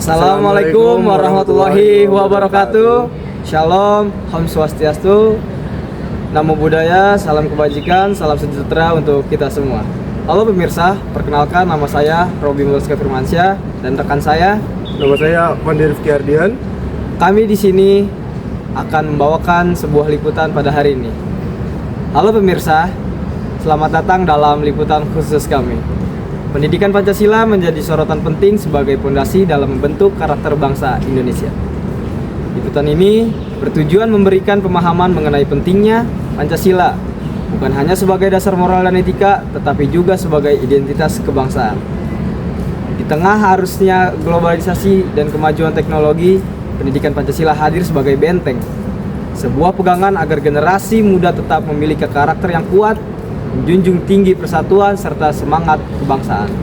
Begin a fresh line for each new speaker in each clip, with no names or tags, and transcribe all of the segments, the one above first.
Assalamualaikum warahmatullahi wabarakatuh. Shalom, Om Swastiastu, Namo Buddhaya, salam kebajikan, salam sejahtera untuk kita semua. Halo pemirsa, perkenalkan nama saya Robi Mulska Firmansyah dan rekan saya.
Nama saya Pandi Rifki Ardian.
Kami di sini akan membawakan sebuah liputan pada hari ini. Halo pemirsa, selamat datang dalam liputan khusus kami. Pendidikan Pancasila menjadi sorotan penting sebagai fondasi dalam membentuk karakter bangsa Indonesia. Liputan ini bertujuan memberikan pemahaman mengenai pentingnya Pancasila, bukan hanya sebagai dasar moral dan etika, tetapi juga sebagai identitas kebangsaan. Di tengah harusnya globalisasi dan kemajuan teknologi, pendidikan Pancasila hadir sebagai benteng, sebuah pegangan agar generasi muda tetap memiliki karakter yang kuat, menjunjung tinggi persatuan serta semangat kebangsaan.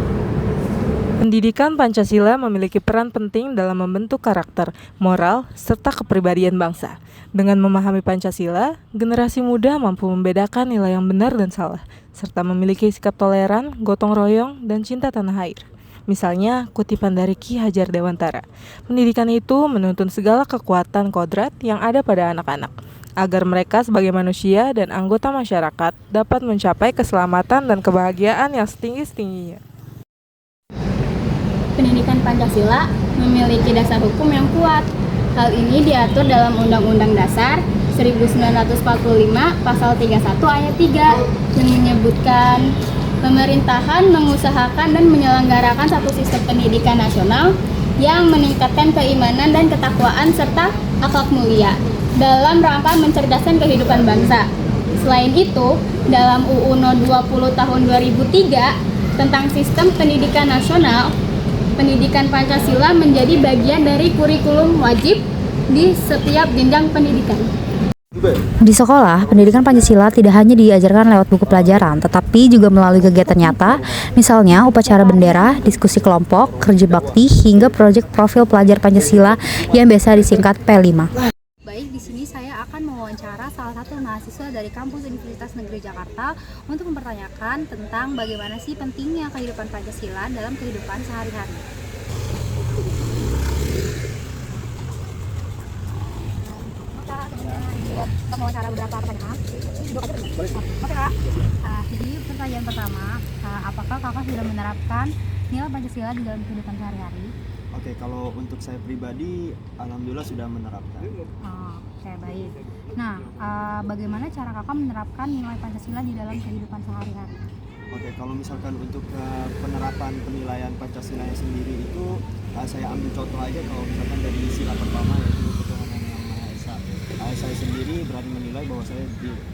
Pendidikan Pancasila memiliki peran penting dalam membentuk karakter, moral, serta kepribadian bangsa. Dengan memahami Pancasila, generasi muda mampu membedakan nilai yang benar dan salah, serta memiliki sikap toleran, gotong royong, dan cinta tanah air. Misalnya, kutipan dari Ki Hajar Dewantara, pendidikan itu menuntun segala kekuatan kodrat yang ada pada anak-anak, agar mereka sebagai manusia dan anggota masyarakat dapat mencapai keselamatan dan kebahagiaan yang setinggi-tingginya.
Pendidikan Pancasila memiliki dasar hukum yang kuat. Hal ini diatur dalam Undang-Undang Dasar 1945 Pasal 31 Ayat 3 yang menyebutkan pemerintahan mengusahakan dan menyelenggarakan satu sistem pendidikan nasional yang meningkatkan keimanan dan ketakwaan serta akhlak mulia dalam rangka mencerdaskan kehidupan bangsa. Selain itu, dalam UU No 20 Tahun 2003 tentang Sistem Pendidikan Nasional, pendidikan Pancasila menjadi bagian dari kurikulum wajib di setiap jenjang pendidikan.
Di sekolah, pendidikan Pancasila tidak hanya diajarkan lewat buku pelajaran, tetapi juga melalui kegiatan nyata, misalnya upacara bendera, diskusi kelompok, kerja bakti, hingga proyek profil pelajar Pancasila yang biasa disingkat P5.
Baik, di sini saya akan mewawancara salah satu mahasiswa dari kampus Universitas Negeri Jakarta untuk mempertanyakan tentang bagaimana sih pentingnya kehidupan Pancasila dalam kehidupan sehari-hari. Kita mewawancara beberapa pertanyaan. Oke Kak, jadi pertanyaan pertama, apakah Kakak sudah menerapkan nilai Pancasila di dalam kehidupan sehari-hari?
Oke, kalau untuk saya pribadi, alhamdulillah sudah menerapkan.
Oke, baik. Nah, bagaimana cara Kakak menerapkan nilai Pancasila di dalam kehidupan sehari-hari?
Oke, kalau misalkan untuk penerapan penilaian Pancasila sendiri itu, saya ambil contoh aja kalau misalkan dari sila pertama yaitu ketuhanan yang Maha Esa. Saya sendiri berani menilai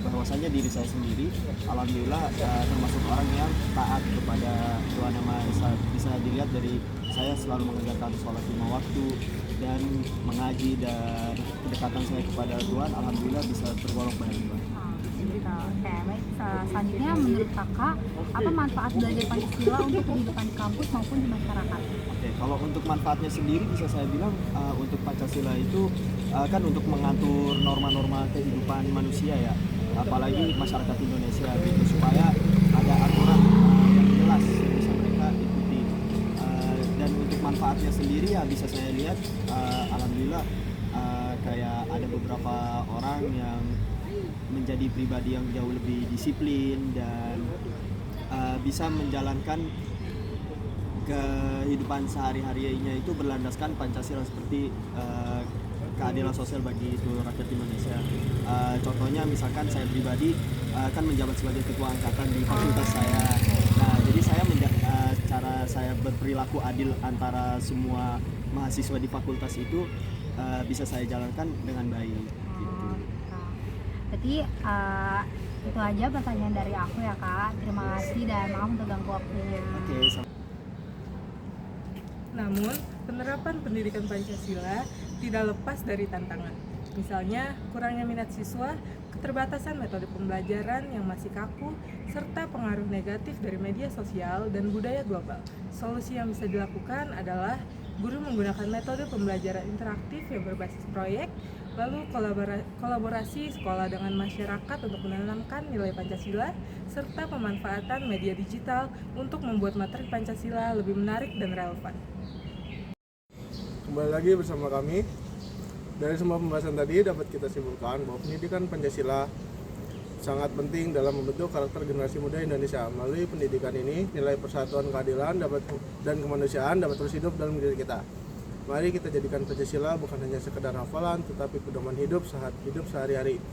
bahwasanya diri saya sendiri alhamdulillah termasuk orang yang taat kepada Tuhan Yang Maha Esa. Bisa dilihat dari saya selalu mengerjakan sholat 5 waktu dan mengaji, dan kedekatan saya kepada Tuhan alhamdulillah bisa tergolong baik.
Oke, baik. Selanjutnya, menurut Kakak, apa manfaat belajar Pancasila untuk kehidupan di kampus maupun di masyarakat?
Oke, kalau untuk manfaatnya sendiri bisa saya bilang untuk Pancasila itu kan untuk mengatur norma-norma kehidupan manusia ya, apalagi masyarakat Indonesia gitu, supaya ada aturan yang jelas yang bisa mereka ikuti. Dan untuk manfaatnya sendiri ya bisa saya lihat alhamdulillah kayak ada beberapa orang yang menjadi pribadi yang jauh lebih disiplin dan bisa menjalankan kehidupan sehari-harinya itu berlandaskan Pancasila seperti keadilan sosial bagi seluruh rakyat Indonesia. Contohnya misalkan saya pribadi kan menjabat sebagai ketua angkatan di fakultas saya. Nah, jadi cara saya berperilaku adil antara semua mahasiswa di fakultas itu bisa saya jalankan dengan baik. Gitu.
Berarti itu aja pertanyaan dari aku ya Kak. Terima kasih dan maaf untuk ganggu waktunya.
Oke.
Namun, penerapan pendidikan Pancasila tidak lepas dari tantangan. Misalnya, kurangnya minat siswa, keterbatasan metode pembelajaran yang masih kaku, serta pengaruh negatif dari media sosial dan budaya global. Solusi yang bisa dilakukan adalah guru menggunakan metode pembelajaran interaktif yang berbasis proyek, lalu kolaborasi sekolah dengan masyarakat untuk menanamkan nilai Pancasila, serta pemanfaatan media digital untuk membuat materi Pancasila lebih menarik dan relevan.
Kembali lagi bersama kami. Dari semua pembahasan tadi dapat kita simpulkan bahwa pendidikan Pancasila sangat penting dalam membentuk karakter generasi muda Indonesia. Melalui pendidikan ini, nilai persatuan, keadilan dan kemanusiaan dapat terus hidup dalam diri kita. Mari kita jadikan Pancasila bukan hanya sekedar hafalan, tetapi pedoman hidup sehari-hari.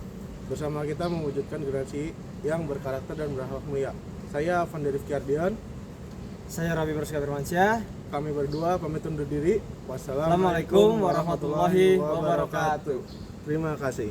Bersama kita mewujudkan generasi yang berkarakter dan berakhlak mulia. Saya Avandi Rifki Ardian.
Saya Rabi Berska Firmansyah.
Kami berdua pamit undur diri.
Wassalamualaikum warahmatullahi wabarakatuh.
Terima kasih.